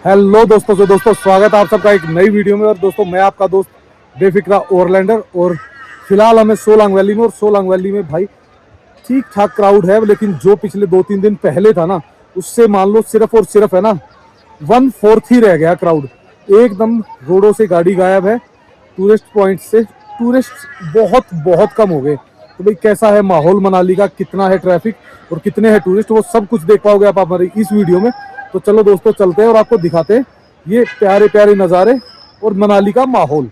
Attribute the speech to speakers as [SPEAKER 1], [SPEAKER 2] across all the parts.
[SPEAKER 1] Hello दोस्तों स्वागत है आप सबका एक नई वीडियो में। और दोस्तों मैं आपका दोस्त बेफिक्रा ओवरलैंडर। और फिलहाल हमें सोलांग वैली में, और सोलांग वैली में भाई ठीक ठाक क्राउड है, लेकिन जो पिछले 2-3 दिन पहले था ना, उससे मान लो सिर्फ और सिर्फ है ना 1/4 ही रह गया क्राउड। एकदम रोडों से गाड़ी गायब है, टूरिस्ट पॉइंट से टूरिस्ट बहुत बहुत कम हो गए। तो भाई कैसा है माहौल मनाली का, कितना है ट्रैफिक और कितने हैं टूरिस्ट, वो सब कुछ देख पाओगे आप हमारी इस वीडियो में। तो चलो दोस्तों चलते हैं और आपको दिखाते हैं ये प्यारे प्यारे नज़ारे और मनाली का माहौल।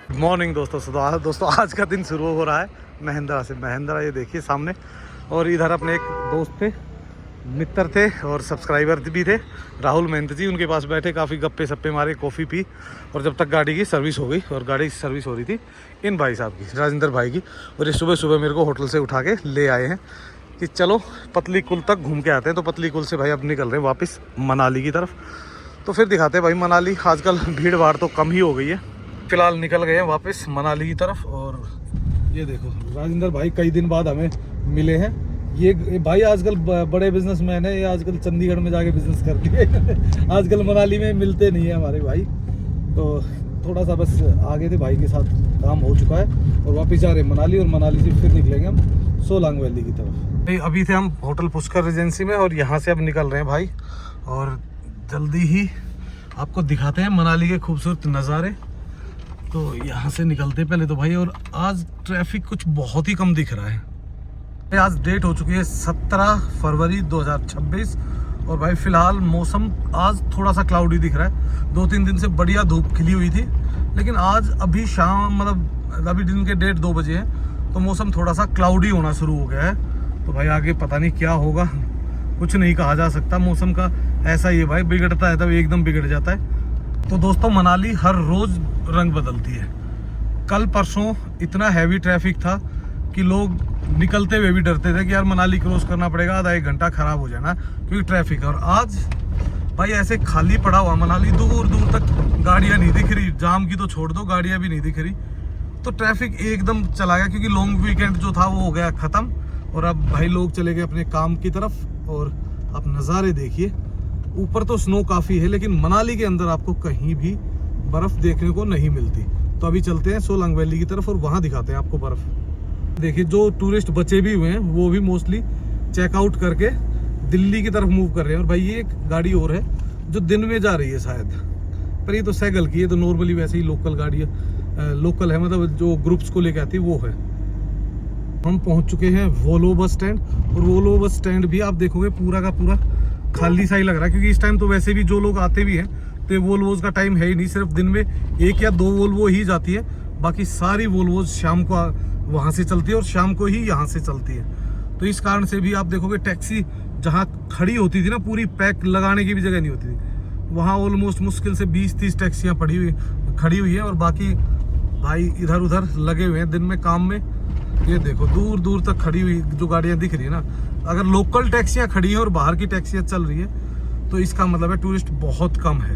[SPEAKER 1] गुड मॉर्निंग दोस्तों आज का दिन शुरू हो रहा है महिंद्रा से। महिंद्रा ये देखिए सामने, और इधर अपने एक दोस्त थे, मित्र थे और सब्सक्राइबर भी थे, राहुल मेहंत जी। उनके पास बैठे, काफ़ी गप्पे सप्पे मारे, कॉफ़ी पी, और जब तक गाड़ी की सर्विस हो गई। और गाड़ी की सर्विस हो रही थी इन भाई साहब की, राजेंद्र भाई की। और ये सुबह सुबह मेरे को होटल से उठा के ले आए हैं कि चलो पतली कुल तक घूम के आते हैं। तो पतली कुल से भाई अब निकल रहे हैं वापस मनाली की तरफ। तो फिर दिखाते हैं भाई मनाली। आजकल भीड़ भाड़ तो कम ही हो गई है। फिलहाल निकल गए हैं वापस मनाली की तरफ। और ये देखो राजेंद्र भाई कई दिन बाद हमें मिले हैं। ये भाई आजकल बड़े बिजनेसमैन है, ये आजकल चंडीगढ़ में जाके बिजनेस करते हैं आजकल मनाली में मिलते नहीं है हमारे भाई। तो थोड़ा सा बस आगे थे, भाई के साथ काम हो चुका है और वापस जा रहे हैं मनाली। और मनाली से फिर निकलेंगे हम सोलांग वैली की तरफ। अभी थे हम होटल पुष्कर रेजेंसी में, और यहाँ से अब निकल रहे हैं भाई। और जल्दी ही आपको दिखाते हैं मनाली के खूबसूरत नज़ारे। तो यहाँ से निकलते पहले तो भाई। और आज ट्रैफिक कुछ बहुत ही कम दिख रहा है। आज डेट हो चुकी है 17 फरवरी 2026। और भाई फिलहाल मौसम आज थोड़ा सा क्लाउडी दिख रहा है। 2-3 दिन से बढ़िया धूप खिली हुई थी, लेकिन आज अभी शाम मतलब अभी दिन के 1:30-2 बजे हैं, तो मौसम थोड़ा सा क्लाउडी होना शुरू हो गया है। तो भाई आगे पता नहीं क्या होगा, कुछ नहीं कहा जा सकता। मौसम का ऐसा ही है भाई, बिगड़ता है तब एकदम बिगड़ जाता है। तो दोस्तों मनाली हर रोज़ रंग बदलती है। कल परसों इतना हैवी ट्रैफिक था कि लोग निकलते हुए भी डरते थे कि यार मनाली क्रॉस करना पड़ेगा, आधा 1 घंटा खराब हो जाना क्योंकि ट्रैफिक। और आज भाई ऐसे खाली पड़ा हुआ मनाली, दूर दूर तक गाड़ियाँ नहीं दिख रही। जाम की तो छोड़ दो, गाड़ियाँ भी नहीं दिख रही। तो ट्रैफिक एकदम चला गया, क्योंकि लॉन्ग वीकेंड जो था वो हो गया ख़त्म। और अब भाई लोग चले गए अपने काम की तरफ। और आप नज़ारे देखिए, ऊपर तो स्नो काफ़ी है, लेकिन मनाली के अंदर आपको कहीं भी बर्फ़ देखने को नहीं मिलती। तो अभी चलते हैं सोलांग वैली की तरफ और वहाँ दिखाते हैं आपको बर्फ़। देखिए जो टूरिस्ट बचे भी हुए हैं वो भी मोस्टली चेकआउट करके दिल्ली की तरफ मूव कर रहे हैं। और भाई ये एक गाड़ी और है जो दिन में जा रही है शायद, पर ये तो सैगल की है। तो नॉर्मली वैसे ही लोकल गाड़ी लोकल है, मतलब जो ग्रुप्स को लेके आती है वो है। हम पहुंच चुके हैं वोल्वो बस स्टैंड। और वोल्वो बस स्टैंड भी आप देखोगे पूरा का पूरा खाली सा ही लग रहा है, क्योंकि इस टाइम तो वैसे भी जो लोग आते भी हैं तो वोल्वोज का टाइम है ही नहीं। सिर्फ दिन में 1 या 2 वोल्वो ही जाती है, बाकी सारी वोल्वोज शाम को वहाँ से चलती है और शाम को ही यहाँ से चलती है। तो इस कारण से भी आप देखोगे टैक्सी जहाँ खड़ी होती थी ना, पूरी पैक लगाने की भी जगह नहीं होती थी, वहाँ ऑलमोस्ट मुश्किल से 20-30 टैक्सियाँ खड़ी हुई है। और बाकी भाई इधर उधर लगे हुए हैं दिन में काम में। ये देखो दूर दूर तक खड़ी हुई जो गाड़ियाँ दिख रही है ना, अगर लोकल टैक्सियाँ खड़ी हैं और बाहर की टैक्सियाँ चल रही है तो इसका मतलब है टूरिस्ट बहुत कम है।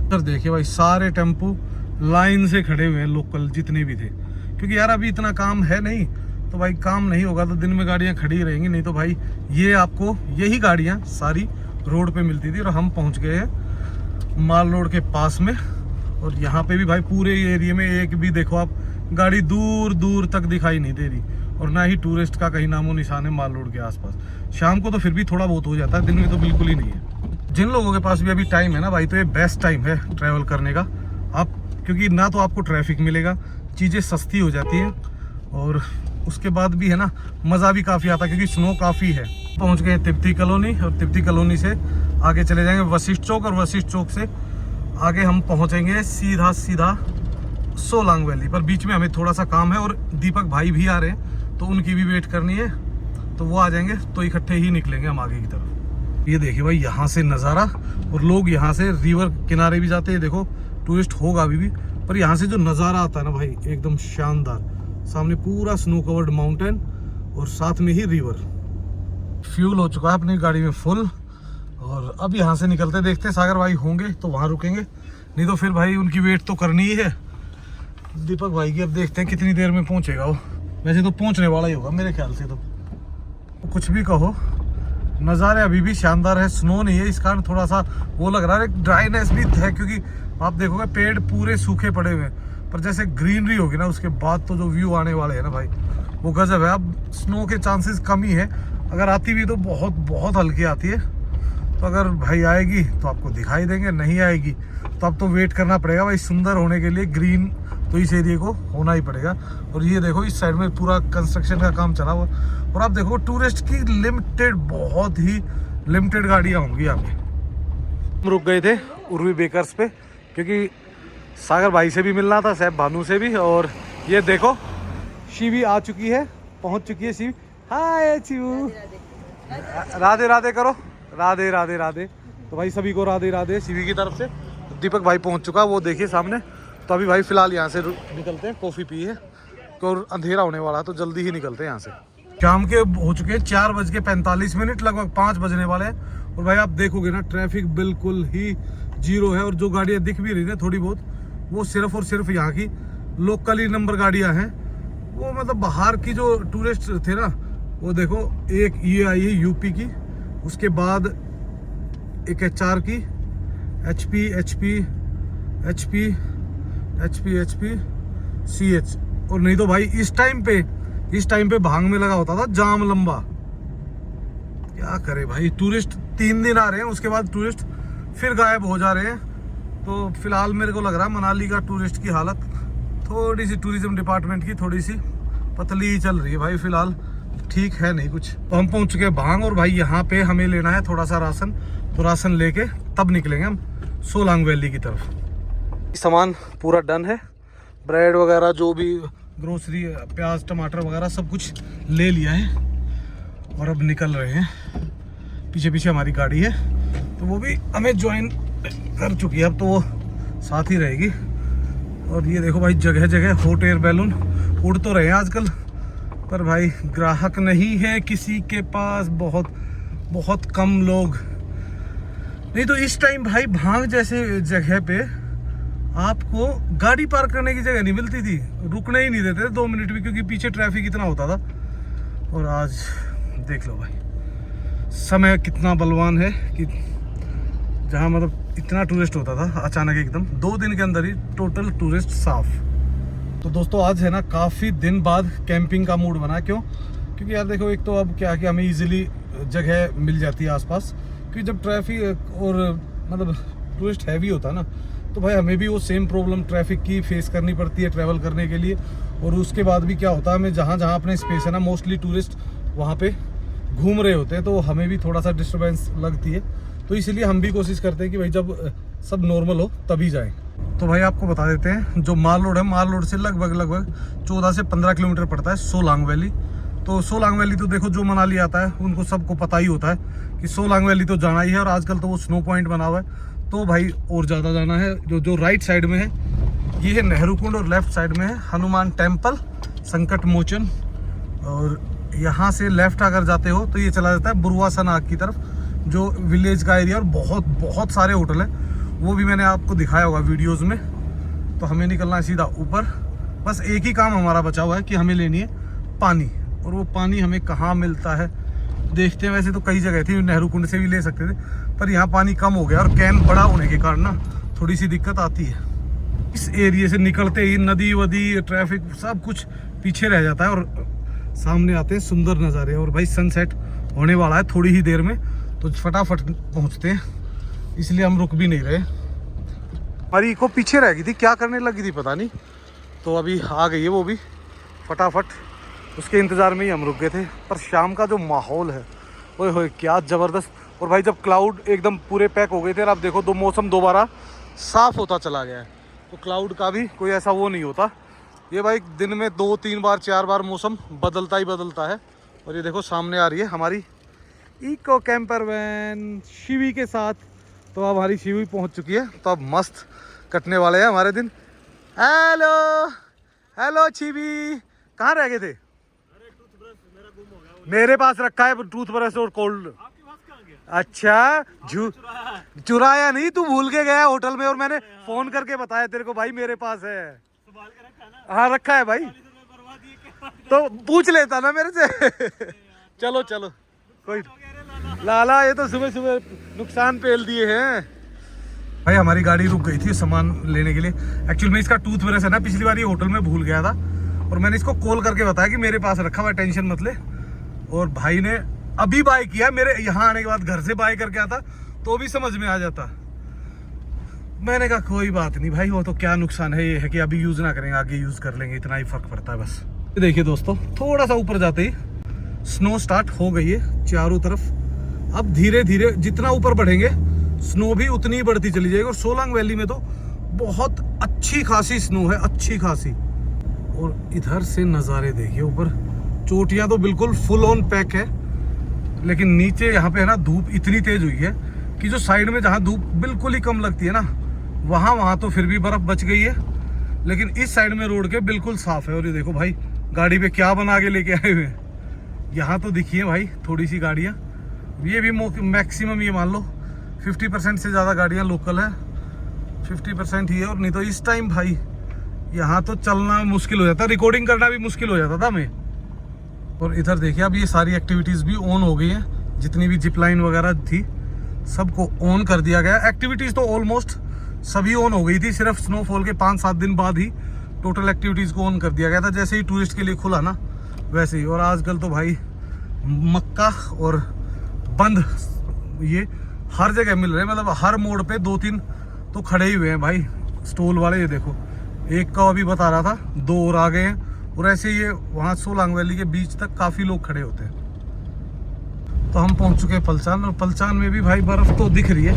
[SPEAKER 1] इधर देखिए भाई सारे टेम्पो लाइन से खड़े हुए हैं, लोकल जितने भी थे, क्योंकि यार अभी इतना काम है नहीं। तो भाई काम नहीं होगा तो दिन में गाड़ियाँ खड़ी रहेंगी, नहीं तो भाई ये आपको यही गाड़ियाँ सारी रोड पे मिलती थी। और हम पहुँच गए हैं माल रोड के पास में। और यहाँ पे भी भाई पूरे एरिया में एक भी देखो आप गाड़ी दूर दूर तक दिखाई नहीं दे रही, और ना ही टूरिस्ट का कहीं नामो निशान है माल रोड के आसपास। शाम को तो फिर भी थोड़ा बहुत हो जाता है, दिन में तो बिल्कुल ही नहीं है। जिन लोगों के पास भी अभी टाइम है ना भाई, तो ये बेस्ट टाइम है ट्रैवल करने का। आप क्योंकि ना तो आपको ट्रैफिक मिलेगा, चीज़ें सस्ती हो जाती हैं, और उसके बाद भी है ना मज़ा भी काफ़ी आता है क्योंकि स्नो काफ़ी है। पहुँच गए तिब्बती कॉलोनी, और तिब्बती कॉलोनी से आगे चले जाएंगे वशिष्ठ चौक, और वशिष्ठ चौक से आगे हम पहुँचेंगे सीधा सोलांग वैली। पर बीच में हमें थोड़ा सा काम है, और दीपक भाई भी आ रहे हैं तो उनकी भी वेट करनी है। तो वो आ जाएंगे तो इकट्ठे ही निकलेंगे हम आगे की तरफ। ये देखिए भाई यहाँ से नज़ारा, और लोग यहाँ से रिवर किनारे भी जाते हैं। देखो टूरिस्ट होगा अभी भी, पर यहाँ से जो नज़ारा आता है ना भाई एकदम शानदार। सामने पूरा स्नो कवर्ड माउंटेन और साथ में ही रिवर। फ्यूल हो चुका है अपनी गाड़ी में फुल, और अब यहाँ से निकलते देखते हैं सागर भाई होंगे तो वहाँ रुकेंगे, नहीं तो फिर भाई उनकी वेट तो करनी ही है दीपक भाई की। अब देखते हैं कितनी देर में पहुँचेगा वो। वैसे तो पहुँचने वाला ही होगा मेरे ख्याल से। तो कुछ भी कहो, नज़ारे अभी भी शानदार है। स्नो नहीं है इस कारण थोड़ा सा वो लग रहा है, ड्राईनेस भी है क्योंकि आप देखोगे पेड़ पूरे सूखे पड़े हुए हैं, पर जैसे ग्रीनरी होगी ना उसके बाद तो जो व्यू आने वाले हैं ना भाई वो गजब है। अब स्नो के चांसेस कम ही है, अगर आती भी तो बहुत बहुत हल्की आती है। तो अगर भाई आएगी तो आपको दिखाई देंगे, नहीं आएगी तो अब तो वेट करना पड़ेगा भाई। सुंदर होने के लिए ग्रीन तो इस एरिया को होना ही पड़ेगा। और ये देखो इस साइड में पूरा कंस्ट्रक्शन का काम चला हुआ, और आप देखो टूरिस्ट की लिमिटेड, बहुत ही लिमिटेड गाड़ियाँ होंगी यहाँ पे। हम रुक गए थे उर्वी बेकर्स पे क्योंकि सागर भाई से भी मिलना था, सैफ भानु से भी। और ये देखो शिवी आ चुकी है, पहुँच चुकी है शिवी। हाय शिवू, राधे राधे करो, राधे राधे राधे। तो भाई सभी को राधे राधे शिवी की तरफ से। दीपक भाई पहुंच चुका, वो देखिए सामने। तो अभी भाई फिलहाल यहाँ से निकलते हैं, कॉफ़ी पी है और अंधेरा होने वाला है तो जल्दी ही निकलते हैं यहाँ से। शाम के हो चुके हैं 4:45, लगभग 5 बजने वाले हैं। और भाई आप देखोगे ना ट्रैफिक बिल्कुल ही जीरो है, और जो गाड़ियाँ दिख भी रही है थोड़ी बहुत वो सिर्फ और सिर्फ यहाँ की लोकल ही नंबर गाड़ियाँ हैं। वो मतलब बाहर की जो टूरिस्ट थे ना, वो देखो एक ये आई है यूपी की, उसके बाद एक HR की, HP CH। और नहीं तो भाई इस टाइम पे भांग में लगा होता था जाम लंबा। क्या करे भाई, टूरिस्ट 3 दिन आ रहे हैं, उसके बाद टूरिस्ट फिर गायब हो जा रहे हैं। तो फिलहाल मेरे को लग रहा है मनाली का टूरिस्ट की हालत थोड़ी सी, टूरिज्म डिपार्टमेंट की थोड़ी सी पतली ही चल रही है भाई, फिलहाल ठीक है नहीं कुछ। तो हम पहुंच चुके हैं भांग, और भाई यहाँ पे हमें लेना है थोड़ा सा राशन, तो राशन लेके तब निकलेंगे हम सोलांग वैली की तरफ। सामान पूरा डन है, ब्रेड वगैरह जो भी ग्रोसरी, प्याज टमाटर वगैरह सब कुछ ले लिया है, और अब निकल रहे हैं। पीछे पीछे हमारी गाड़ी है, तो वो भी हमें ज्वाइन कर चुकी है, अब तो वो साथ ही रहेगी। और ये देखो भाई जगह जगह हॉट एयर बैलून उड़ तो रहे हैं आजकल, पर भाई ग्राहक नहीं है किसी के पास, बहुत कम लोग। नहीं तो इस टाइम भाई भांग जैसे जगह पे आपको गाड़ी पार्क करने की जगह नहीं मिलती थी, रुकने ही नहीं देते थे 2 मिनट भी, क्योंकि पीछे ट्रैफिक इतना होता था। और आज देख लो भाई समय कितना बलवान है कि जहाँ मतलब इतना टूरिस्ट होता था अचानक एकदम 2 दिन के अंदर ही टोटल टूरिस्ट साफ। तो दोस्तों आज है ना काफ़ी दिन बाद कैंपिंग का मूड बना। क्यों? क्योंकि यार देखो एक तो अब क्या कि हमें इजीली जगह मिल जाती है आसपास, क्योंकि जब ट्रैफिक और मतलब टूरिस्ट हैवी होता है ना, तो भाई हमें भी वो सेम प्रॉब्लम ट्रैफिक की फेस करनी पड़ती है ट्रैवल करने के लिए। और उसके बाद भी क्या होता है, हमें जहाँ जहाँ अपने स्पेस है ना, मोस्टली टूरिस्ट वहाँ पे घूम रहे होते हैं, तो हमें भी थोड़ा सा डिस्टर्बेंस लगती है। तो इसलिए हम भी कोशिश करते हैं कि भाई जब सब नॉर्मल हो तभी जाएं। तो भाई आपको बता देते हैं, जो माल रोड है, माल रोड से लगभग 14 से 15 किलोमीटर पड़ता है सोलांग वैली। तो सोलांग वैली तो देखो जो मनाली आता है उनको सबको पता ही होता है कि सोलांग वैली तो जाना ही है, और आजकल तो वो स्नो पॉइंट बना हुआ है, तो भाई और ज़्यादा जाना है। जो राइट साइड में है ये है नेहरू कुंड, और लेफ्ट साइड में है हनुमान टेम्पल, संकट मोचन। और यहाँ से लेफ्ट अगर जाते हो तो ये चला जाता है बुरवासा नाग की तरफ, जो विलेज का एरिया, और बहुत सारे होटल हैं, वो भी मैंने आपको दिखाया होगा वीडियोस में। तो हमें निकलना है सीधा ऊपर, बस एक ही काम हमारा बचा हुआ है कि हमें लेनी है पानी। और वो पानी हमें कहाँ मिलता है देखते हैं। वैसे तो कई जगह थी, नेहरू कुंड से भी ले सकते थे, पर यहाँ पानी कम हो गया, और कैन बड़ा होने के कारण ना थोड़ी सी दिक्कत आती है। इस एरिया से निकलते ही नदी वदी ट्रैफिक सब कुछ पीछे रह जाता है, और सामने आते हैं सुंदर नज़ारे। और भाई सनसेट होने वाला है थोड़ी ही देर में, तो फटाफट पहुँचते हैं, इसलिए हम रुक भी नहीं रहे। हमारी इको पीछे रह गई थी, क्या करने लगी थी पता नहीं, तो अभी आ गई है वो भी फटाफट, उसके इंतज़ार में ही हम रुक गए थे। पर शाम का जो माहौल है ओए होए क्या ज़बरदस्त। और भाई जब क्लाउड एकदम पूरे पैक हो गए थे, और अब देखो मौसम दोबारा साफ़ होता चला गया है, तो क्लाउड का भी कोई ऐसा वो नहीं होता। ये भाई दिन में 2, 3 बार 4 बार मौसम बदलता ही बदलता है। और ये देखो सामने आ रही है हमारी इको कैंपर वैन शिवी के साथ। तो अब हमारी शिवी पहुंच चुकी है, तो अब मस्त कटने वाले हैं हमारे दिन। हेलो शिवी, कहाँ रह गए थे? मेरे पास रखा है टूथब्रश और कोल्ड। अच्छा चुराया नहीं, तू भूल के गया होटल में, और मैंने फोन करके बताया तेरे को भाई मेरे पास है। हाँ रखा है भाई, तो पूछ लेता ना मेरे से। चलो कोई लाला ये तो सुबह सुबह नुकसान पेल दिए हैं भाई। हमारी गाड़ी रुक गई थी सामान लेने के लिए। एक्चुअली में इसका टूथ ब्रश है ना, पिछली बार ये होटल में भूल गया था और मैंने इसको कॉल करके बताया कि मेरे पास रखा हुआ, टेंशन मत ले। और भाई ने अभी बाय किया, मेरे यहाँ आने के बाद घर से बाय करके आता तो भी समझ में आ जाता। मैंने कहा कोई बात नहीं भाई, वो तो क्या नुकसान है, ये है कि अभी यूज ना करेंगे, आगे यूज कर लेंगे, इतना ही फर्क पड़ता है बस। देखिए दोस्तों, थोड़ा सा ऊपर जाते ही स्नो स्टार्ट हो गई है चारों तरफ। अब धीरे धीरे जितना ऊपर बढ़ेंगे स्नो भी उतनी ही बढ़ती चली जाएगी। और सोलांग वैली में तो बहुत अच्छी खासी स्नो है, अच्छी खासी। और इधर से नज़ारे देखिए, ऊपर चोटियां तो बिल्कुल फुल ऑन पैक है, लेकिन नीचे यहाँ पे है ना धूप इतनी तेज हुई है कि जो साइड में जहाँ धूप बिल्कुल ही कम लगती है ना, वहाँ तो फिर भी बर्फ बच गई है, लेकिन इस साइड में रोड के बिल्कुल साफ है। और ये देखो भाई गाड़ी पे क्या बना के लेके आए हुए हैं। यहाँ तो दिखिए भाई थोड़ी सी गाड़ियाँ, ये भी मैक्सिमम ये मान लो 50% से ज़्यादा गाड़ियाँ लोकल है, 50% ही है। और नहीं तो इस टाइम भाई यहाँ तो चलना मुश्किल हो जाता, रिकॉर्डिंग करना भी मुश्किल हो जाता था हमें। और इधर देखिए अब ये सारी एक्टिविटीज़ भी ऑन हो गई हैं, जितनी भी जिप लाइन वगैरह थी सबको ऑन कर दिया गया। एक्टिविटीज़ तो ऑलमोस्ट सभी ऑन हो गई थी, सिर्फ स्नोफॉल के 5-7 दिन बाद ही टोटल एक्टिविटीज़ को ऑन कर दिया गया था, जैसे ही टूरिस्ट के लिए खुला ना वैसे ही। और आजकल तो भाई मक्का और बंद ये हर जगह मिल रहे हैं, मतलब हर मोड़ पे 2-3 तो खड़े ही हुए हैं भाई स्टॉल वाले। ये देखो एक का अभी बता रहा था, 2 और आ गए हैं। और ऐसे ये वहाँ सोलांग वैली के बीच तक काफ़ी लोग खड़े होते हैं। तो हम पहुँच चुके हैं पलचान, और पलचान में भी भाई बर्फ़ तो दिख रही है,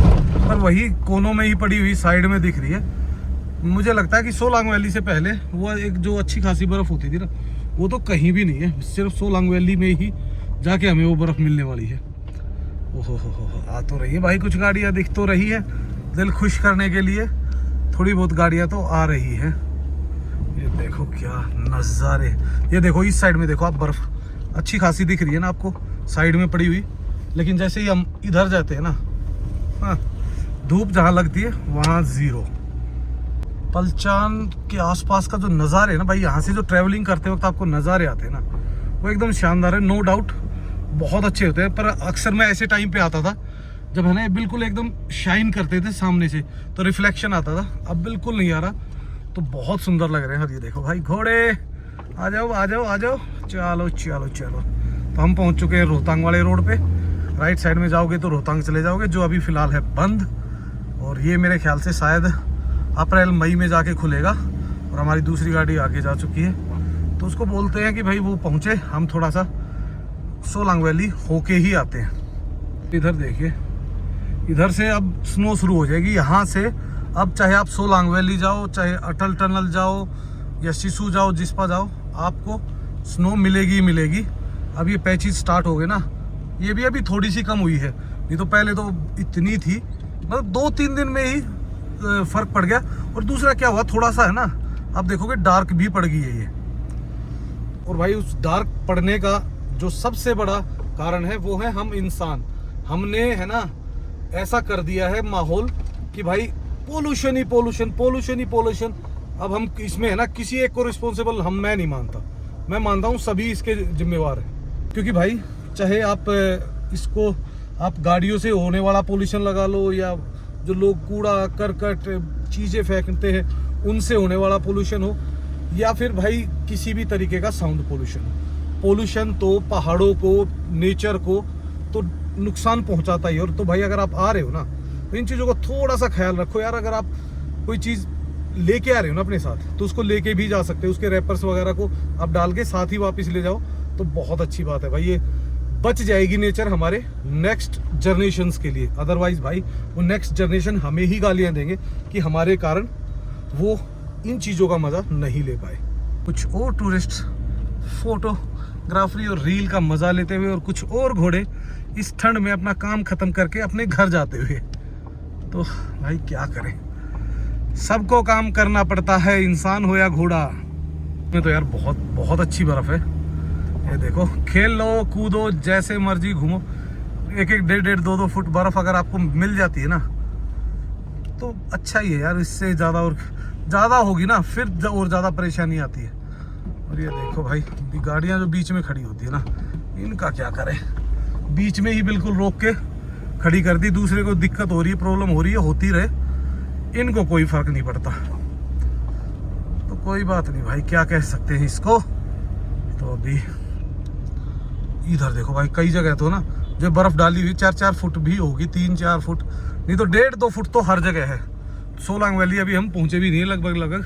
[SPEAKER 1] पर वही कोनों में ही पड़ी हुई साइड में दिख रही है। मुझे लगता है कि सोलांग वैली से पहले वो एक जो अच्छी खासी बर्फ़ होती थी ना, वो तो कहीं भी नहीं है, सिर्फ सोलांग वैली में ही जाके हमें वो बर्फ़ मिलने वाली है। ओहो हो, आ तो रही है भाई, कुछ गाड़ियाँ दिख तो रही है, दिल खुश करने के लिए थोड़ी बहुत गाड़ियाँ तो आ रही हैं। ये देखो क्या नज़ारे, ये देखो इस साइड में देखो आप, बर्फ़ अच्छी खासी दिख रही है ना आपको साइड में पड़ी हुई। लेकिन जैसे ही हम इधर जाते हैं ना, हाँ, धूप जहाँ लगती है वहाँ ज़ीरो। पलचान के आसपास का जो नज़ारे है ना भाई, यहाँ से जो ट्रैवलिंग करते वक्त आपको नज़ारे आते हैं ना, वो एकदम शानदार है, नो डाउट बहुत अच्छे होते हैं। पर अक्सर मैं ऐसे टाइम पे आता था जब है ना बिल्कुल एकदम शाइन करते थे सामने से, तो रिफ्लेक्शन आता था, अब बिल्कुल नहीं आ रहा, तो बहुत सुंदर लग रहे हैं। ये देखो भाई घोड़े, आ जाओ आ जाओ आ जाओ, चलो चलो चलो। तो हम पहुंच चुके हैं रोहतांग वाले रोड पे। राइट साइड में जाओगे तो रोहतांग चले जाओगे, जो अभी फ़िलहाल है बंद, और ये मेरे ख्याल से शायद अप्रैल मई में जाके खुलेगा। और हमारी दूसरी गाड़ी आगे जा चुकी है, तो उसको बोलते हैं कि भाई वो पहुँचे, हम थोड़ा सा सोलांग वैली होके ही आते हैं। इधर देखिए, इधर से अब स्नो शुरू हो जाएगी यहाँ से। अब चाहे आप सोलांग वैली जाओ, चाहे अटल टनल जाओ या सिसु जाओ, जिस्पा जाओ, आपको स्नो मिलेगी ही मिलेगी। अब ये पैचेस स्टार्ट हो गए ना, ये भी अभी थोड़ी सी कम हुई है, नहीं तो पहले तो इतनी थी, मतलब 2-3 दिन में ही फ़र्क पड़ गया। और दूसरा क्या हुआ, थोड़ा सा है ना, आप देखोगे डार्क भी पड़ गई है ये। और भाई उस डार्क पड़ने का जो सबसे बड़ा कारण है वो है हम इंसान। हमने है ना ऐसा कर दिया है माहौल कि भाई पोल्यूशन ही पोल्यूशन, पोल्यूशन ही पोल्यूशन। अब हम इसमें है ना किसी एक को रिस्पॉन्सिबल मैं नहीं मानता, मैं मानता हूँ सभी इसके जिम्मेवार हैं। क्योंकि भाई चाहे आप इसको आप गाड़ियों से होने वाला पोल्यूशन लगा लो, या जो लोग कूड़ा करकट चीज़ें फेंकते हैं उनसे होने वाला पोल्यूशन हो, या फिर भाई किसी भी तरीके का साउंड पोल्यूशन हो। पोल्यूशन तो पहाड़ों को, नेचर को तो नुकसान पहुंचाता ही। और तो भाई अगर आप आ रहे हो ना, तो इन चीज़ों को थोड़ा सा ख्याल रखो यार। अगर आप कोई चीज़ लेके आ रहे हो ना अपने साथ, तो उसको लेके भी जा सकते हो, उसके रैपर्स वगैरह को आप डाल के साथ ही वापस ले जाओ, तो बहुत अच्छी बात है भाई। ये बच जाएगी नेचर हमारे नेक्स्ट जनरेशन्स के लिए। अदरवाइज भाई वो नेक्स्ट जनरेशन हमें ही गालियाँ देंगे कि हमारे कारण वो इन चीज़ों का मज़ा नहीं ले पाए। कुछ और टूरिस्ट फोटोग्राफी और रील का मज़ा लेते हुए, और कुछ और घोड़े इस ठंड में अपना काम ख़त्म करके अपने घर जाते हुए। तो भाई क्या करें, सबको काम करना पड़ता है, इंसान हो या घोड़ा। में तो यार बहुत बहुत अच्छी बर्फ़ है। ये देखो, खेल लो कूदो जैसे मर्जी घूमो। 1-1, 1.5-1.5, 2-2 फुट बर्फ़ अगर आपको मिल जाती है ना, तो अच्छा ही है यार। इससे ज़्यादा होगी ना फिर और ज़्यादा परेशानी आती है। और ये देखो भाई गाड़ियाँ जो बीच में खड़ी होती है ना, इनका क्या करें, बीच में ही बिल्कुल रोक के खड़ी कर दी। दूसरे को दिक्कत हो रही है, प्रॉब्लम हो रही है, होती रहे, इनको कोई फर्क नहीं पड़ता। तो कोई बात नहीं भाई, क्या कह सकते हैं इसको। तो अभी इधर देखो भाई, कई जगह तो ना जो बर्फ डाली हुई 4-4 फुट भी होगी, 3-4 फुट नहीं तो 1.5-2 फुट तो हर जगह है। सोलांग वैली अभी हम पहुंचे भी नहीं है, लगभग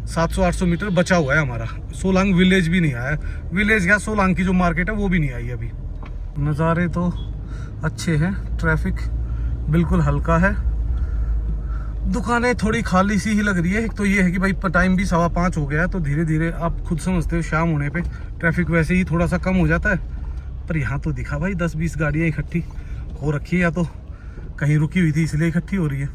[SPEAKER 1] 700-800 मीटर बचा हुआ है हमारा। सोलांग विलेज भी नहीं आया, विलेज या सोलांग की जो मार्केट है वो भी नहीं आई अभी। नज़ारे तो अच्छे हैं, ट्रैफिक बिल्कुल हल्का है, दुकानें थोड़ी खाली सी ही लग रही है। एक तो ये है कि भाई टाइम भी 5:15 हो गया है, तो धीरे धीरे आप खुद समझते हो शाम होने पे ट्रैफिक वैसे ही थोड़ा सा कम हो जाता है। पर यहाँ तो दिखा भाई 10-20 गाड़ियाँ इकट्ठी हो रखी है, या तो कहीं रुकी हुई थी इसलिए इकट्ठी हो रही है।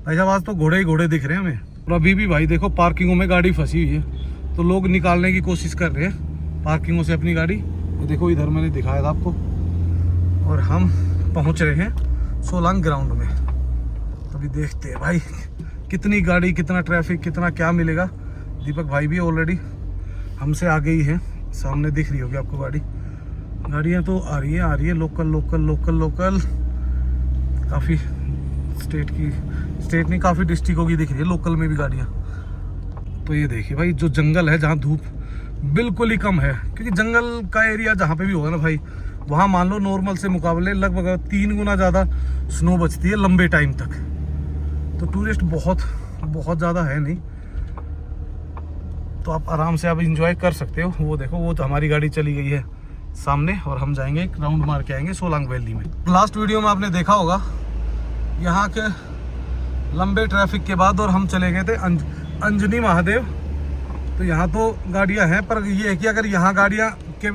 [SPEAKER 1] भाई साहब आज तो घोड़े ही घोड़े दिख रहे हैं हमें। और अभी भी भाई देखो पार्किंगों में गाड़ी फंसी हुई है, तो लोग निकालने की कोशिश कर रहे हैं पार्किंगों से अपनी गाड़ी। तो देखो इधर मैंने दिखाया था आपको, और हम पहुंच रहे हैं सोलांग ग्राउंड में। अभी देखते हैं भाई कितनी गाड़ी, कितना ट्रैफिक, कितना क्या मिलेगा। दीपक भाई भी ऑलरेडी हमसे आगे ही है, सामने दिख रही होगी आपको गाड़ी। गाड़ियाँ तो आ रही है लोकल काफ़ी स्टेट नहीं, काफ़ी डिस्ट्रिक्टों की दिख रही है लोकल में भी गाड़ियाँ। तो ये देखिए भाई, जो जंगल है जहाँ धूप बिल्कुल ही कम है, क्योंकि जंगल का एरिया जहाँ पे भी होगा ना भाई, वहाँ मान लो नॉर्मल से मुकाबले लगभग 3 गुना ज़्यादा स्नो बचती है लंबे टाइम तक। तो टूरिस्ट बहुत ज़्यादा है नहीं, तो आप आराम से आप इंजॉय कर सकते हो। वो देखो, वो तो हमारी गाड़ी चली गई है सामने, और हम जाएंगे एक राउंड मार के आएंगे सोलांग वैली में। लास्ट वीडियो में आपने देखा होगा यहाँ के लंबे ट्रैफिक के बाद, और हम चले गए थे अंजनी महादेव। तो यहाँ तो गाड़ियाँ हैं, पर ये है कि अगर यहाँ गाड़ियाँ के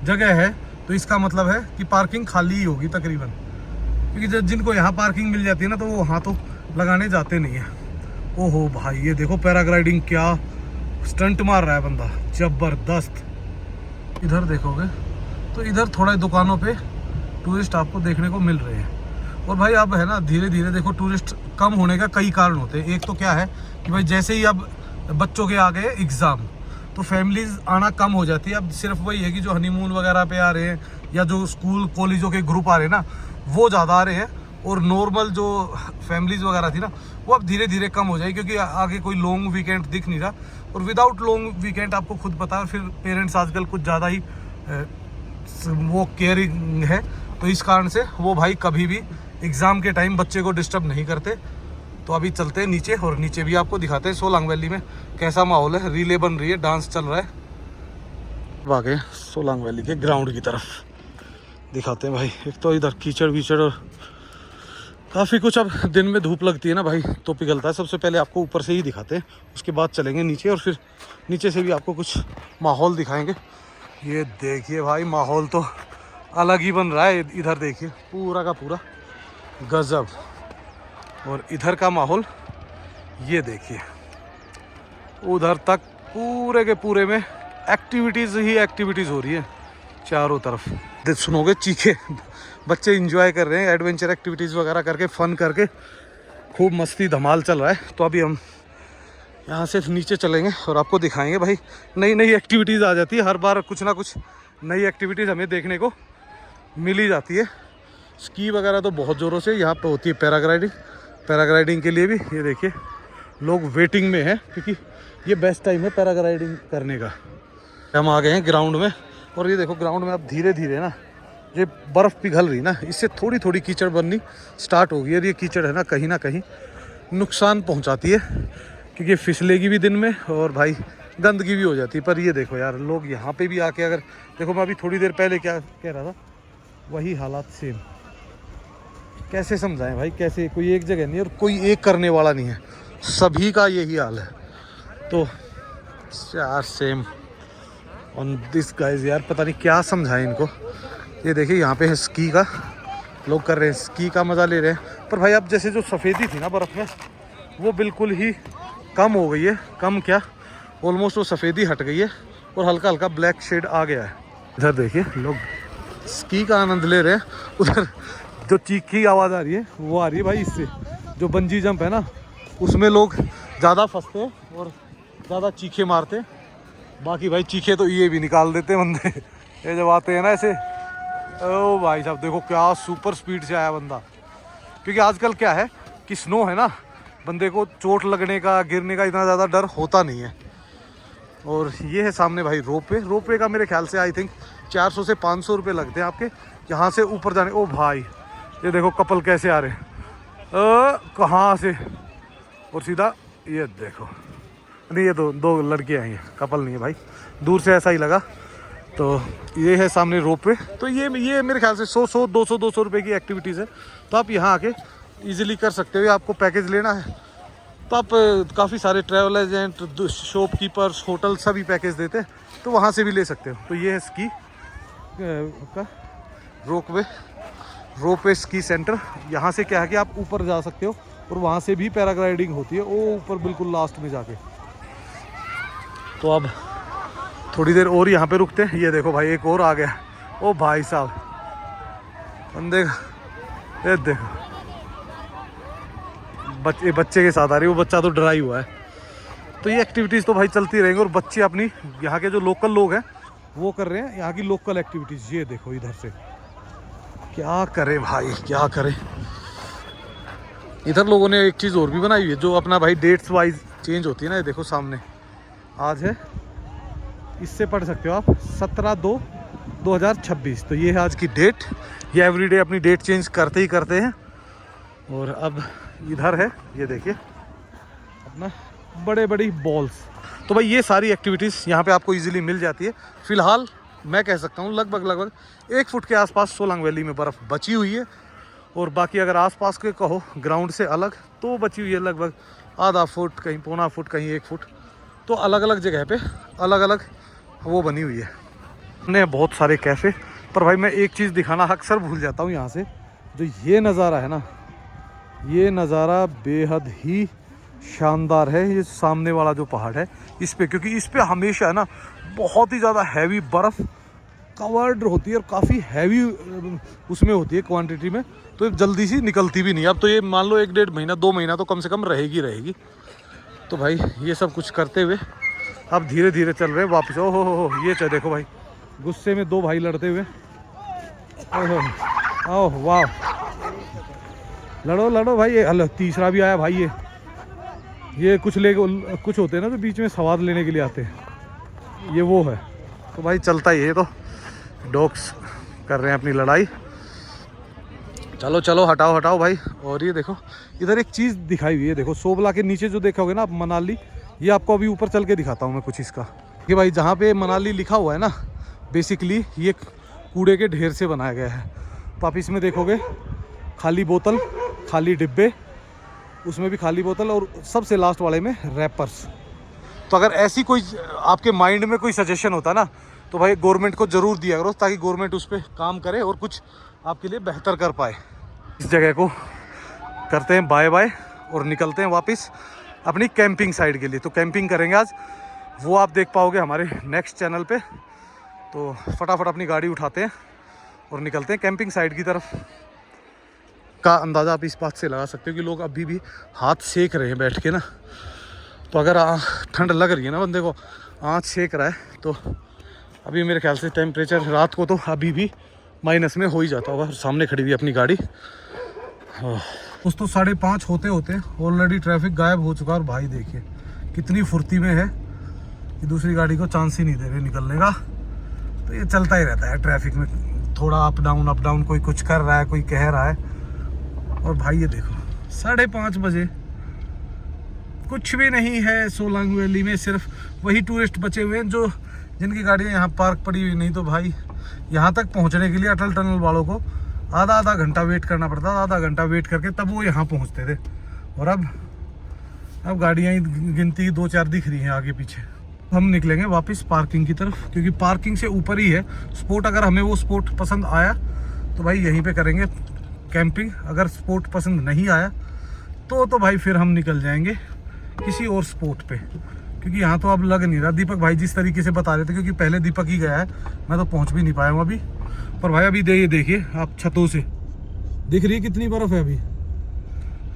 [SPEAKER 1] जगह है तो इसका मतलब है कि पार्किंग खाली ही होगी तकरीबन, क्योंकि जिनको यहाँ पार्किंग मिल जाती है ना, तो वो वहाँ तो लगाने जाते नहीं है। ओहो भाई, ये देखो पैराग्लाइडिंग, क्या स्टंट मार रहा है बंदा, जबरदस्त। इधर देखोगे तो इधर थोड़ा दुकानों पे टूरिस्ट आपको देखने को मिल रहे हैं। और भाई अब है ना, धीरे धीरे देखो टूरिस्ट कम होने का कई कारण होते हैं। एक तो क्या है कि भाई जैसे ही अब बच्चों के आ गए एग्ज़ाम, तो फैमिलीज आना कम हो जाती है। अब सिर्फ वही है कि जो हनीमून वगैरह पे आ रहे हैं, या जो स्कूल कॉलेजों के ग्रुप आ रहे हैं ना, वो ज़्यादा आ रहे हैं। और नॉर्मल जो फैमिलीज वगैरह थी ना, वो अब धीरे धीरे कम हो जाएगी, क्योंकि आगे कोई लॉन्ग वीकेंड दिख नहीं रहा। और विदाउट लॉन्ग वीकेंड आपको खुद पता है, फिर पेरेंट्स आजकल कुछ ज़्यादा ही वो केयरिंग है, तो इस कारण से वो भाई कभी भी एग्ज़ाम के टाइम बच्चे को डिस्टर्ब नहीं करते। तो अभी चलते हैं नीचे, और नीचे भी आपको दिखाते हैं सोलांग वैली में कैसा माहौल है। रीले बन रही है, डांस चल रहा है। अब आगे सोलांग वैली के ग्राउंड की तरफ दिखाते हैं भाई। एक तो इधर कीचड़ वीचड़ और काफ़ी कुछ। अब दिन में धूप लगती है ना भाई, तो पिघलता है। सबसे पहले आपको ऊपर से ही दिखाते हैं, उसके बाद चलेंगे नीचे, और फिर नीचे से भी आपको कुछ माहौल दिखाएंगे। ये देखिए भाई, माहौल तो अलग ही बन रहा है। इधर देखिए पूरा का पूरा गजब। और इधर का माहौल ये देखिए, उधर तक पूरे के पूरे में एक्टिविटीज़ ही एक्टिविटीज़ हो रही है चारों तरफ। सुनोगे चीखे, बच्चे एंजॉय कर रहे हैं, एडवेंचर एक्टिविटीज़ वगैरह करके, फन करके, खूब मस्ती धमाल चल रहा है। तो अभी हम यहाँ से नीचे चलेंगे और आपको दिखाएंगे भाई, नई नई एक्टिविटीज़ आ जाती है हर बार, कुछ ना कुछ नई एक्टिविटीज़ हमें देखने को मिल ही जाती है। स्की वगैरह तो बहुत ज़ोरों से यहाँ पे होती है। पैराग्लाइडिंग के लिए भी ये देखिए लोग वेटिंग में हैं, क्योंकि ये बेस्ट टाइम है पैराग्लाइडिंग करने का। हम आ गए हैं ग्राउंड में, और ये देखो ग्राउंड में अब धीरे धीरे ना ये बर्फ़ पिघल रही ना, इससे थोड़ी थोड़ी कीचड़ बननी स्टार्ट हो गई। और ये कीचड़ है ना कहीं नुकसान पहुंचाती है, क्योंकि फिसलेगी भी दिन में, और भाई गंदगी भी हो जाती है। पर ये देखो यार, लोग यहाँ पे भी आके, अगर देखो मैं अभी थोड़ी देर पहले क्या कह रहा था, वही हालात सेम। कैसे समझाएं भाई, कैसे, कोई एक जगह नहीं और कोई एक करने वाला नहीं है, सभी का यही हाल है। तो यार सेम ऑन दिस गाइज, यार पता नहीं क्या समझाएं इनको। ये देखिए यहाँ पे है स्की का, लोग कर रहे हैं, स्की का मज़ा ले रहे हैं। पर भाई अब जैसे जो सफ़ेदी थी ना बर्फ़ में, वो बिल्कुल ही कम हो गई है। कम क्या, ऑलमोस्ट वो सफ़ेदी हट गई है, और हल्का हल्का ब्लैक शेड आ गया है। इधर देखिए लोग स्की का आनंद ले रहे हैं। उधर जो चीख की आवाज़ आ रही है, वो आ रही है भाई इससे, जो बंजी जंप है ना, उसमें लोग ज़्यादा फंसते हैं और ज़्यादा चीखे मारते हैं। बाकी भाई चीखे तो ये भी निकाल देते हैं बंदे, ये जब आते हैं ना ऐसे ओ भाई साहब देखो क्या सुपर स्पीड से आया बंदा, क्योंकि आजकल क्या है कि स्नो है ना, बंदे को चोट लगने का गिरने का इतना ज़्यादा डर होता नहीं है। और ये है सामने भाई रोप वे का मेरे ख्याल से आई थिंक 400 से 500 रुपये लगते हैं आपके यहाँ से ऊपर जाने। ओ भाई ये देखो कपल कैसे आ रहे हैं कहाँ से, और सीधा ये देखो, नहीं ये दो लड़के आई हैं, कपल नहीं है भाई, दूर से ऐसा ही लगा। तो ये है सामने रोप वे। तो ये मेरे ख्याल से 100 200 रुपये की एक्टिविटीज़ है, तो आप यहाँ आके इजीली कर सकते हो। आपको पैकेज लेना है तो आप काफ़ी सारे ट्रैवल एजेंट, शॉपकीपर्स, होटल सभी पैकेज देते हैं, तो वहाँ से भी ले सकते हो। तो ये है स्की का रोप वे स्की सेंटर। यहाँ से क्या है कि आप ऊपर जा सकते हो और वहाँ से भी पैराग्लाइडिंग होती है, वो ऊपर बिल्कुल लास्ट में जाके। तो अब थोड़ी देर और यहाँ पे रुकते हैं। ये देखो भाई एक और आ गया। ओ भाई साहब बंदे ये देखो बच्चे के साथ आ रही है, वो बच्चा तो डरा ही हुआ है। तो ये एक्टिविटीज़ तो भाई चलती रहेंगी, और बच्चे अपनी यहाँ के जो लोकल लोग हैं वो कर रहे हैं यहाँ की लोकल एक्टिविटीज़। ये देखो इधर से क्या करे भाई, क्या करे। इधर लोगों ने एक चीज़ और भी बनाई हुई है जो अपना भाई डेट्स वाइज चेंज होती है ना। ये देखो सामने आज है, इससे पढ़ सकते हो आप 17/2/2026। तो ये है आज की डेट। ये एवरीडे अपनी डेट चेंज करते ही करते हैं। और अब इधर है ये देखिए अपना बड़ी बॉल्स। तो भाई ये सारी एक्टिविटीज़ यहाँ पे आपको इजीली मिल जाती है। फ़िलहाल मैं कह सकता हूँ लगभग 1 फुट के आसपास सोलांग वैली में बर्फ़ बची हुई है, और बाकी अगर आसपास के कहो ग्राउंड से अलग तो बची हुई है लगभग आधा फुट, कहीं पौना फुट, कहीं 1 फुट। तो अलग अलग जगह पे अलग अलग वो बनी हुई है। हमने बहुत सारे कैफ़े, पर भाई मैं एक चीज़ दिखाना अक्सर भूल जाता हूँ यहाँ से। जो ये नज़ारा है ना, ये नज़ारा बेहद ही शानदार है। ये सामने वाला जो पहाड़ है इस पे, क्योंकि इस पे हमेशा है ना बहुत ही ज़्यादा हैवी बर्फ़ कवर्ड होती है, और काफ़ी हैवी उसमें होती है क्वांटिटी में, तो जल्दी सी निकलती भी नहीं। अब तो ये मान लो 1 डेढ़ महीना 2 महीना तो कम से कम रहेगी। तो भाई ये सब कुछ करते हुए अब धीरे धीरे चल रहे हैं वापस। ओहो ये देखो भाई गुस्से में 2 भाई लड़ते हुए। ओह वाह, लड़ो भाई। ये तीसरा भी आया भाई। ये कुछ होते हैं ना तो बीच में स्वाद लेने के लिए आते हैं, ये वो है। तो भाई चलता ही है, तो डॉग्स कर रहे हैं अपनी लड़ाई। चलो हटाओ भाई। और ये देखो इधर एक चीज़ दिखाई हुई है, देखो सोबला के नीचे जो देखोगे ना आप मनाली, ये आपको अभी ऊपर चल के दिखाता हूँ मैं कुछ इसका। कि भाई जहाँ पे मनाली लिखा हुआ है ना, बेसिकली ये कूड़े के ढेर से बनाया गया है। तो आप इसमें देखोगे खाली बोतल, खाली डिब्बे, उसमें भी खाली बोतल, और सबसे लास्ट वाले में रैपर्स। तो अगर ऐसी कोई आपके माइंड में कोई सजेशन होता ना, तो भाई गवर्नमेंट को ज़रूर दिया करो, ताकि गवर्नमेंट उस पर काम करे और कुछ आपके लिए बेहतर कर पाए। इस जगह को करते हैं बाय बाय और निकलते हैं वापस अपनी कैंपिंग साइड के लिए। तो कैंपिंग करेंगे आज, वो आप देख पाओगे हमारे नेक्स्ट चैनल पे। तो फटाफट अपनी गाड़ी उठाते हैं और निकलते हैं कैंपिंग साइड की तरफ। का अंदाज़ा आप इस बात से लगा सकते हो कि लोग अभी भी हाथ सेक रहे हैं बैठ के ना। तो अगर ठंड लग रही है ना बंदे को, आँच सेक रहा है, तो अभी मेरे ख्याल से टेम्परेचर रात को तो अभी भी माइनस में हो ही जाता होगा। सामने खड़ी हुई अपनी गाड़ी। दोस्तों 5:30 होते ऑलरेडी ट्रैफिक गायब हो चुका। और भाई देखिए कितनी फुर्ती में है कि दूसरी गाड़ी को चांस ही नहीं दे रहे निकलने का। तो ये चलता ही रहता है ट्रैफिक में, थोड़ा अप डाउन, कोई कुछ कर रहा है, कोई कह रहा है। और भाई ये देखो 5:30 बजे कुछ भी नहीं है सोलांग वैली में, सिर्फ वही टूरिस्ट बचे हुए हैं जो जिनकी गाड़ियाँ यहाँ पार्क पड़ी हुई। नहीं तो भाई यहाँ तक पहुँचने के लिए अटल टनल वालों को आधा घंटा वेट करना पड़ता था। आधा घंटा वेट करके तब वो यहाँ पहुँचते थे। और अब गाड़ियाँ गिनती 2-4 दिख रही हैं आगे पीछे। हम निकलेंगे वापस पार्किंग की तरफ, क्योंकि पार्किंग से ऊपर ही है स्पॉट। अगर हमें वो स्पॉट पसंद आया तो भाई यहीं पे करेंगे कैंपिंग। अगर स्पॉट पसंद नहीं आया तो भाई फिर हम निकल जाएंगे किसी और स्पॉट पे, क्योंकि यहाँ तो अब लग नहीं रहा। दीपक भाई जिस तरीके से बता रहे थे, क्योंकि पहले दीपक ही गया है, मैं तो पहुँच भी नहीं पाया हूँ अभी। पर भाई अभी देखिए आप छतों से दिख रही है कितनी बर्फ़ है अभी।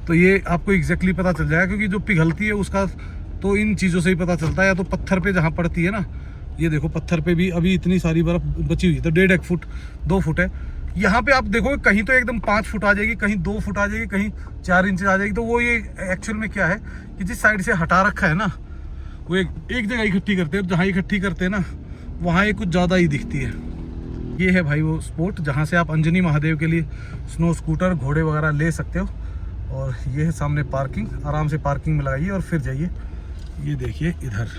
[SPEAKER 1] तो ये आपको एग्जैक्टली पता चल जाएगा, क्योंकि जो पिघलती है उसका तो इन चीज़ों से ही पता चलता है। या तो पत्थर पे जहाँ पड़ती है ना, ये देखो पत्थर पे भी अभी इतनी सारी बर्फ़ बची हुई है। तो 1.5 फुट 2 फुट है, यहाँ पे आप देखोगे कहीं तो एकदम 5 फुट आ जाएगी, कहीं 2 फुट आ जाएगी, कहीं 4 इंच आ जाएगी। तो वो ये एक्चुअल में क्या है कि जिस साइड से हटा रखा है ना, वो एक जगह इकट्ठी करते हैं, और जहाँ इकट्ठी करते हैं ना वहाँ ये कुछ ज़्यादा ही दिखती है। ये है भाई वो स्पॉट जहाँ से आप अंजनी महादेव के लिए स्नो स्कूटर घोड़े वगैरह ले सकते हो। और ये है सामने पार्किंग, आराम से पार्किंग में लगाइए और फिर जाइए। ये देखिए इधर,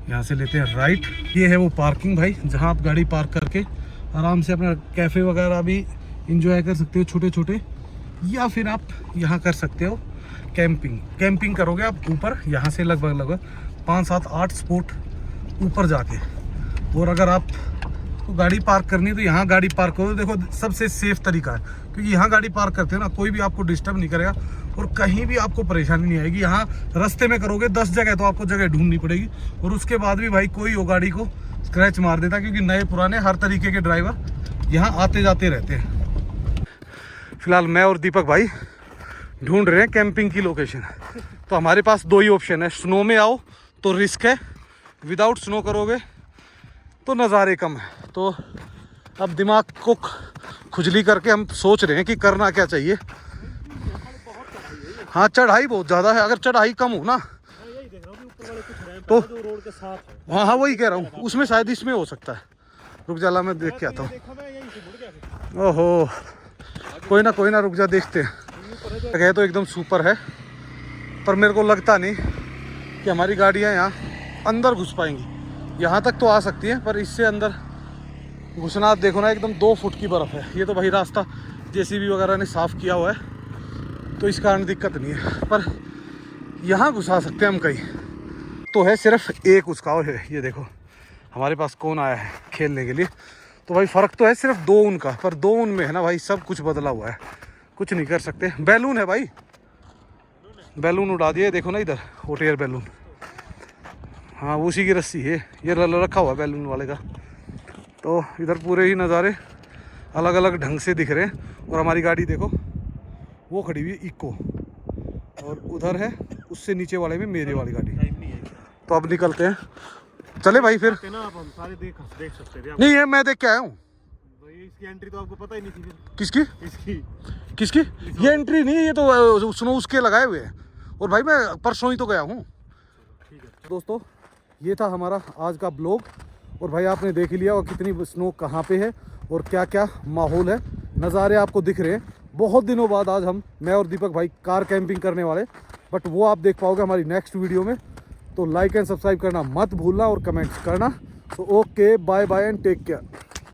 [SPEAKER 1] यहाँ से लेते हैं राइट। ये है वो पार्किंग भाई, जहाँ आप गाड़ी पार्क करके आराम से अपना कैफ़े वगैरह भी इंजॉय कर सकते हो छोटे छोटे, या फिर आप यहाँ कर सकते हो कैंपिंग करोगे आप ऊपर, यहाँ से लगभग 5, 7, 8 स्पॉट ऊपर जाके। और अगर आप तो गाड़ी पार्क करनी है तो यहाँ गाड़ी पार्क करो। देखो सबसे सेफ तरीका है, क्योंकि यहाँ गाड़ी पार्क करते हो ना, कोई भी आपको डिस्टर्ब नहीं करेगा और कहीं भी आपको परेशानी नहीं आएगी। यहाँ रास्ते में करोगे 10 जगह तो आपको जगह ढूंढनी पड़ेगी, और उसके बाद भी भाई कोई वो गाड़ी को स्क्रैच मार देता, क्योंकि नए पुराने हर तरीके के ड्राइवर यहाँ आते जाते रहते हैं। फिलहाल मैं और दीपक भाई ढूंढ रहे हैं कैंपिंग की लोकेशन। तो हमारे पास 2 ही ऑप्शन है, स्नो में आओ तो रिस्क है, विदाउट स्नो करोगे तो नज़ारे कम है। तो अब दिमाग को खुजली करके हम सोच रहे हैं कि करना क्या चाहिए। हाँ चढ़ाई बहुत ज़्यादा है, अगर चढ़ाई कम हो ना तो हाँ हाँ वही कह रहा हूँ, उसमें शायद इसमें हो सकता है। रुक जा, मैं देख के आता हूँ। ओहो कोई ना रुक जा, देखते हैं। जगह तो एकदम सुपर है, पर मेरे को लगता नहीं कि हमारी गाड़ियाँ यहाँ अंदर घुस पाएंगी। यहाँ तक तो आ सकती है, पर इससे अंदर घुसना आप देखो ना, एकदम 2 फुट की बर्फ़ है। ये तो भाई रास्ता जेसीबी वगैरह ने साफ़ किया हुआ है, तो इस कारण दिक्कत नहीं है, पर यहाँ घुसा सकते हैं हम कहीं। तो है सिर्फ एक उसका है, ये देखो हमारे पास कौन आया है खेलने के लिए। तो भाई फ़र्क तो है सिर्फ 2 उनका, पर 2 उनमें है ना भाई, सब कुछ बदला हुआ है, कुछ नहीं कर सकते। बैलून है भाई, बैलून उड़ा दिए, देखो ना इधर हॉट एयर बैलून, हाँ उसी की रस्सी है, ये रखा हुआ बैलून वाले का। तो इधर पूरे ही नज़ारे अलग अलग ढंग से दिख रहे हैं। और हमारी गाड़ी देखो वो खड़ी हुई है इको, और उधर है उससे नीचे वाले में मेरे वाली गाड़ी। तो अब निकलते हैं, चले भाई फिर
[SPEAKER 2] ना आप हम सारे देख सकते थे।
[SPEAKER 1] नहीं है, मैं देख के आया हूँ।
[SPEAKER 2] इसकी एंट्री तो आपको पता ही नहीं थी फिर।
[SPEAKER 1] किसकी किसकी ये एंट्री नहीं, ये तो स्नो उसके लगाए हुए हैं, और भाई मैं परसों ही तो गया हूँ। दोस्तों ये था हमारा आज का ब्लॉग, और भाई आपने देख ही लिया और कितनी स्नो कहाँ पे है और क्या क्या माहौल है, नज़ारे आपको दिख रहे हैं। बहुत दिनों बाद आज मैं और दीपक भाई कार कैंपिंग करने वाले, बट वो आप देख पाओगे हमारी नेक्स्ट वीडियो में। तो लाइक एंड सब्सक्राइब करना मत भूलना और कमेंट्स करना। तो okay, bye bye and take care.